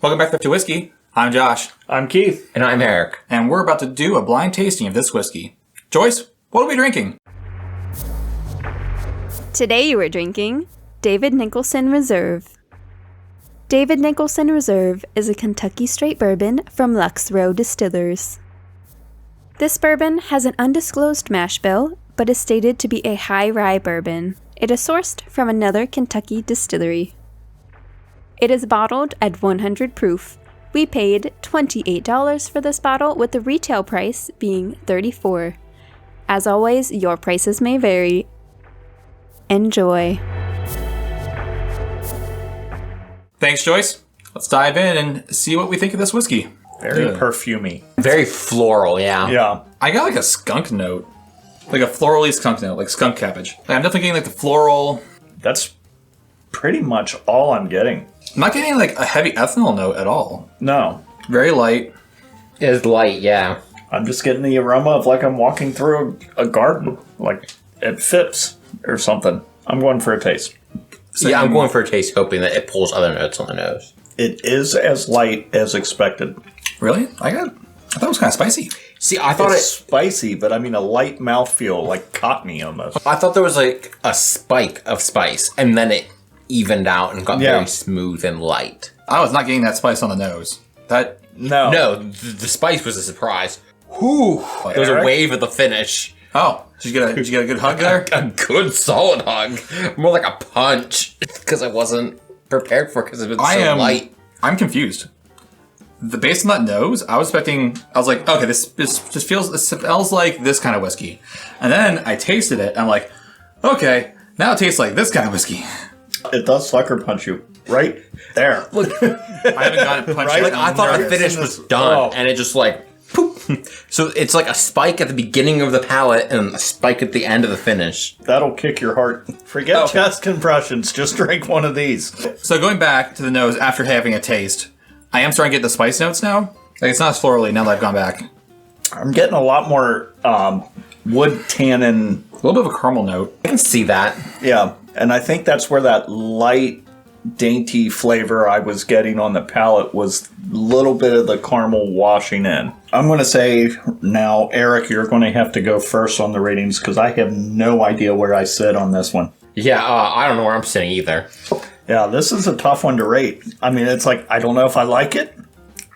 Welcome back to Whiskey. I'm Josh. I'm Keith. And I'm Eric. And we're about to do a blind tasting of this whiskey. Joyce, what are we drinking? Today you are drinking David Nicholson Reserve. David Nicholson Reserve is a Kentucky straight bourbon from Lux Row Distillers. This bourbon has an undisclosed mash bill, but is stated to be a high rye bourbon. It is sourced from another Kentucky distillery. It is bottled at 100 proof. We paid $28 for this bottle, with the retail price being $34. As always, your prices may vary. Enjoy. Thanks, Joyce. Let's dive in and see what we think of this whiskey. Very perfumey. Very floral, yeah. Yeah. I got like a skunk note. Like a florally skunk note, like skunk cabbage. Like, I'm definitely getting like the floral. That's pretty much all I'm getting. I'm not getting like a heavy ethanol note at all. No. Very light. It is light, yeah. I'm just getting the aroma of like I'm walking through a garden. Like it Phipps or something. I'm going for a taste. Yeah, I'm going for a taste, hoping that it pulls other notes on the nose. It is as light as expected. Really? I thought it was kind of spicy. See, I thought It's spicy, but I mean a light mouthfeel, like cottony almost. I thought there was like a spike of spice, and then it evened out and got very smooth and light. I was not getting that spice on the nose. No, the spice was a surprise. Whew. There was a wave at the finish. Oh, did you get a good hug there? A good solid hug. More like a punch, because I wasn't prepared for it because it was so light. I'm confused. Based on that nose, I was like, okay, this smells like this kind of whiskey. And then I tasted it, and I'm like, okay, now it tastes like this kind of whiskey. It does sucker punch you right there. Look, I haven't gotten punched. Right? like I thought the finish was done, and it just like poop. So it's like a spike at the beginning of the palate and a spike at the end of the finish. That'll kick your heart. Forget chest compressions. Just drink one of these. So going back to the nose after having a taste, I am starting to get the spice notes now. Like it's not as florally now that I've gone back. I'm getting a lot more wood tannin. A little bit of a caramel note. I can see that. Yeah, and I think that's where that light, dainty flavor I was getting on the palate was a little bit of the caramel washing in. I'm going to say now, Eric, you're going to have to go first on the ratings because I have no idea where I sit on this one. Yeah, I don't know where I'm sitting either. Yeah, this is a tough one to rate. I mean, it's like, I don't know if I like it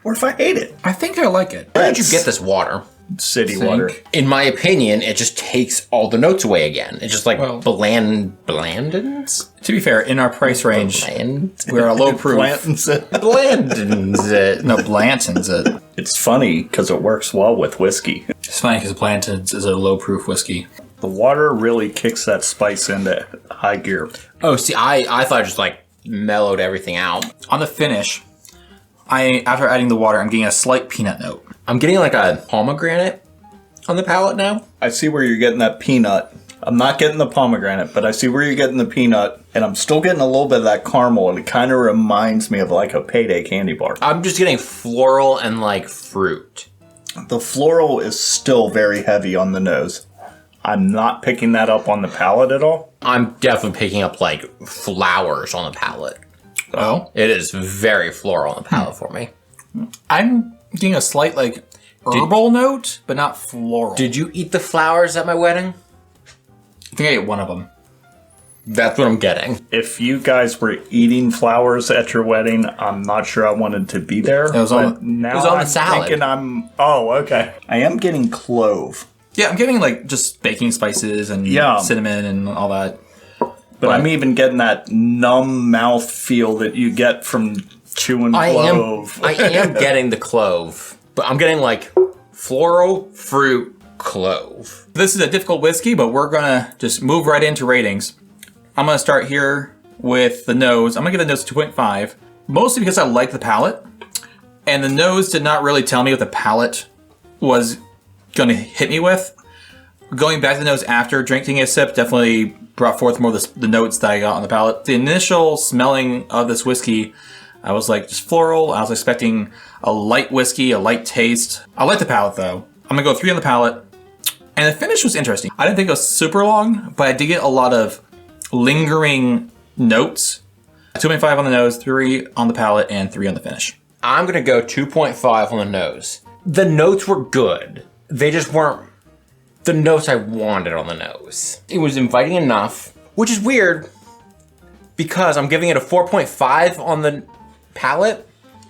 or if I hate it. I think I like it. Where did you get this water? City water. In my opinion, it just takes all the notes away again. It's just like blandens? To be fair, in our price range, we're a low proof. Blanton's it. Blandens it. No, Blanton's it. It's funny because it works well with whiskey. It's funny because Blanton's is a low proof whiskey. The water really kicks that spice into high gear. Oh, see, I thought it just like mellowed everything out. On the finish, after adding the water, I'm getting a slight peanut note. I'm getting like a pomegranate on the palate now. I see where you're getting that peanut. I'm not getting the pomegranate, but I see where you're getting the peanut, and I'm still getting a little bit of that caramel, and it kind of reminds me of like a Payday candy bar. I'm just getting floral and like fruit. The floral is still very heavy on the nose. I'm not picking that up on the palate at all. I'm definitely picking up like flowers on the palate. Oh? It is very floral on the palate for me. I'm getting a slight like herbal note, but not floral. Did you eat the flowers at my wedding? I think I ate one of them. That's what I'm getting. If you guys were eating flowers at your wedding, I'm not sure I wanted to be there. It was on the salad. Thinking okay. I am getting clove. Yeah, I'm getting like just baking spices and cinnamon and all that. But I'm even getting that numb mouth feel that you get from chewing clove. I am getting the clove, but I'm getting like floral, fruit, clove. This is a difficult whiskey, but we're gonna just move right into ratings. I'm gonna start here with the nose. I'm gonna give the nose 2.5, mostly because I like the palate, and the nose did not really tell me what the palate was gonna hit me with. Going back to the nose after drinking a sip definitely brought forth more of the notes that I got on the palate. The initial smelling of this whiskey, I was like just floral. I was expecting a light whiskey, a light taste. I like the palate though. I'm gonna go 3 on the palate. And the finish was interesting. I didn't think it was super long, but I did get a lot of lingering notes. 2.5 on the nose, 3 on the palate, and 3 on the finish. I'm going to go 2.5 on the nose. The notes were good. They just weren't the notes I wanted on the nose. It was inviting enough, which is weird because I'm giving it a 4.5 on the palate.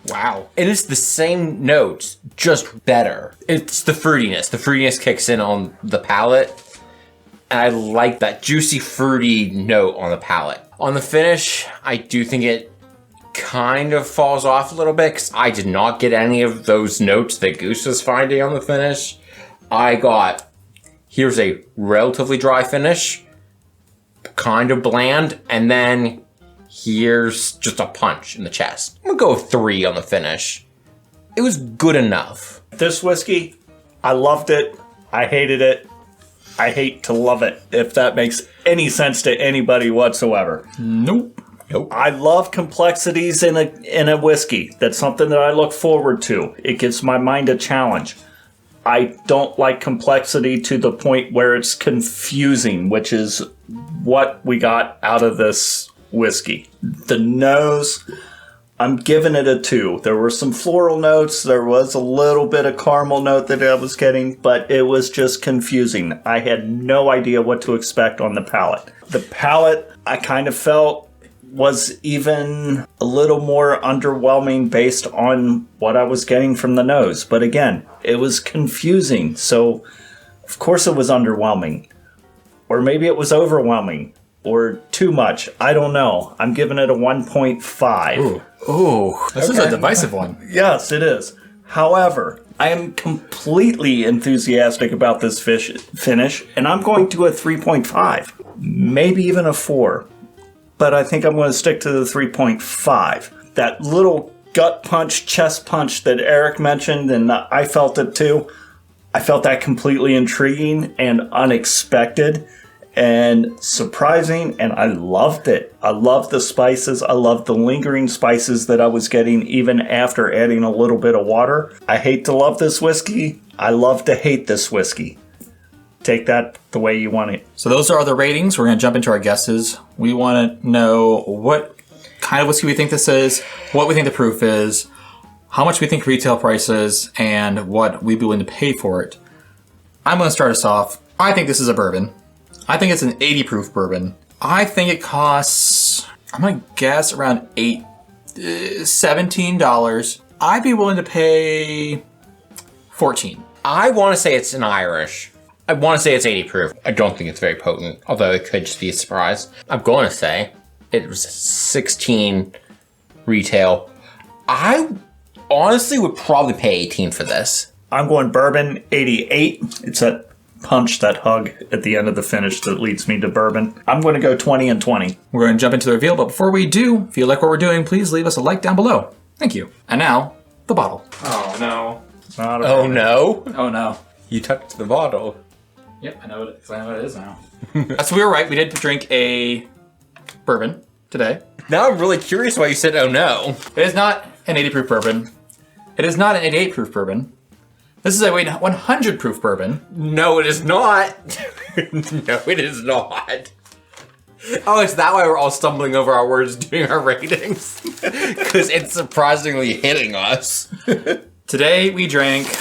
Wow. It is the same notes, just better. It's the fruitiness. The fruitiness kicks in on the palate. And I like that juicy, fruity note on the palate. On the finish, I do think it kind of falls off a little bit because I did not get any of those notes that Goose was finding on the finish. I got, here's a relatively dry finish, kind of bland, and then here's just a punch in the chest. I'm gonna go 3 on the finish. It was good enough. This whiskey, I loved it. I hated it. I hate to love it, if that makes any sense to anybody whatsoever. Nope. I love complexities in a whiskey. That's something that I look forward to. It gives my mind a challenge. I don't like complexity to the point where it's confusing, which is what we got out of this whiskey. The nose, I'm giving it a 2. There were some floral notes. There was a little bit of caramel note that I was getting, but it was just confusing. I had no idea what to expect on the palate. The palate, I kind of felt, was even a little more underwhelming based on what I was getting from the nose. But again, it was confusing. So, of course it was underwhelming. Or maybe it was overwhelming. Or too much. I don't know. I'm giving it a 1.5. Ooh, this is a divisive one. Yes, it is. However, I am completely enthusiastic about this finish, and I'm going to a 3.5. Maybe even a 4. But I think I'm going to stick to the 3.5. That little gut punch, chest punch that Eric mentioned, and I felt it too. I felt that completely intriguing and unexpected and surprising, and I loved it. I loved the spices. I loved the lingering spices that I was getting even after adding a little bit of water. I hate to love this whiskey. I love to hate this whiskey. Take that the way you want it. So those are the ratings. We're going to jump into our guesses. We want to know what kind of whiskey we think this is, what we think the proof is, how much we think retail price is, and what we'd be willing to pay for it. I'm going to start us off. I think this is a bourbon. I think it's an 80 proof bourbon. I think it costs, I'm going to guess around $17. I'd be willing to pay $14. I want to say it's an Irish. I want to say it's 80 proof. I don't think it's very potent, although it could just be a surprise. I'm going to say it was 16 retail. I honestly would probably pay 18 for this. I'm going bourbon 88. It's that punch, that hug at the end of the finish that leads me to bourbon. I'm going to go 20 and 20. We're going to jump into the reveal, but before we do, if you like what we're doing, please leave us a like down below. Thank you. And now, the bottle. Oh, no. Oh, no. Oh, no. You touched the bottle. Yep, I know what it is now. So we were right. We did drink a bourbon today. Now I'm really curious why you said, oh, no. It is not an 80 proof bourbon. It is not an 88 proof bourbon. This is a 100 proof bourbon. No, it is not. No, it is not. Oh, it's that why we're all stumbling over our words doing our ratings? Because it's surprisingly hitting us. Today we drank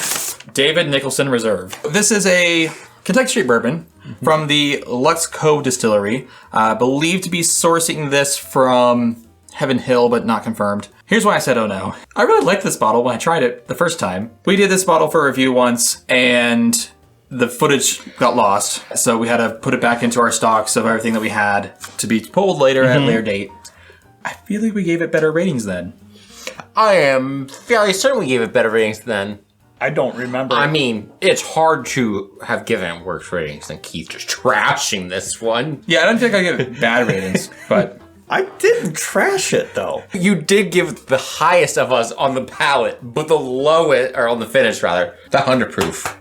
David Nicholson Reserve. This is a Kentucky Straight Bourbon from the Lux Cove Distillery. Believed to be sourcing this from Heaven Hill, but not confirmed. Here's why I said, oh no. I really liked this bottle when I tried it the first time. We did this bottle for a review once, and the footage got lost. So we had to put it back into our stocks of everything that we had to be pulled later at a later date. I feel like we gave it better ratings then. I am fairly certain we gave it better ratings then. I don't remember. I mean, it's hard to have given it worse ratings than Keith just trashing this one. Yeah, I don't think I gave it bad ratings, but I didn't trash it, though. You did give it the highest of us on the palate, but the lowest, or on the finish rather, the 100 proof.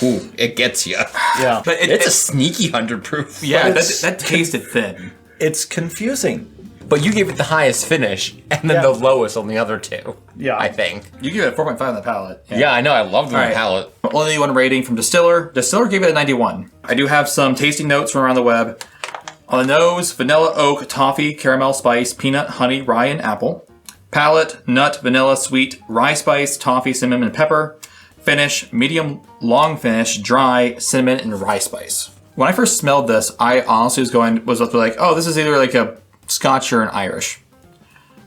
Ooh, it gets you. Yeah. but It's a sneaky 100 proof. Yeah, that tasted thin. It's confusing. But you gave it the highest finish, and then the lowest on the other two. Yeah. I think. You gave it a 4.5 on the palate. Yeah, I know. I love the palate. Only one rating from Distiller. Distiller gave it a 91. I do have some tasting notes from around the web. On the nose, vanilla, oak, toffee, caramel, spice, peanut, honey, rye, and apple. Palate, nut, vanilla, sweet, rye spice, toffee, cinnamon, and pepper. Finish, medium long finish, dry, cinnamon, and rye spice. When I first smelled this, I honestly was like, oh, this is either like a Scotch or an Irish.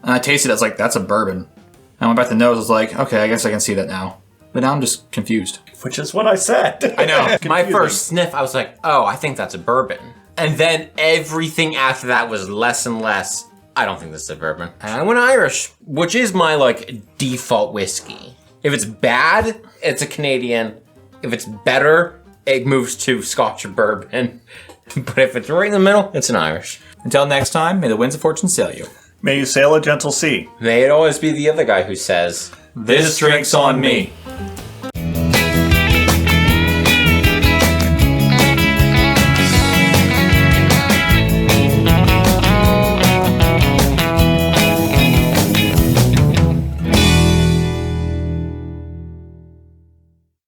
And I tasted it, I was like, that's a bourbon. And I went back to the nose, I was like, okay, I guess I can see that now. But now I'm just confused. Which is what I said. I know. My first sniff, I was like, oh, I think that's a bourbon. And then everything after that was less and less, I don't think this is a bourbon. And I went Irish, which is my like default whiskey. If it's bad, it's a Canadian. If it's better, it moves to Scotch or bourbon. But if it's right in the middle, it's an Irish. Until next time, may the winds of fortune sail you. May you sail a gentle sea. May it always be the other guy who says, This drink's on me.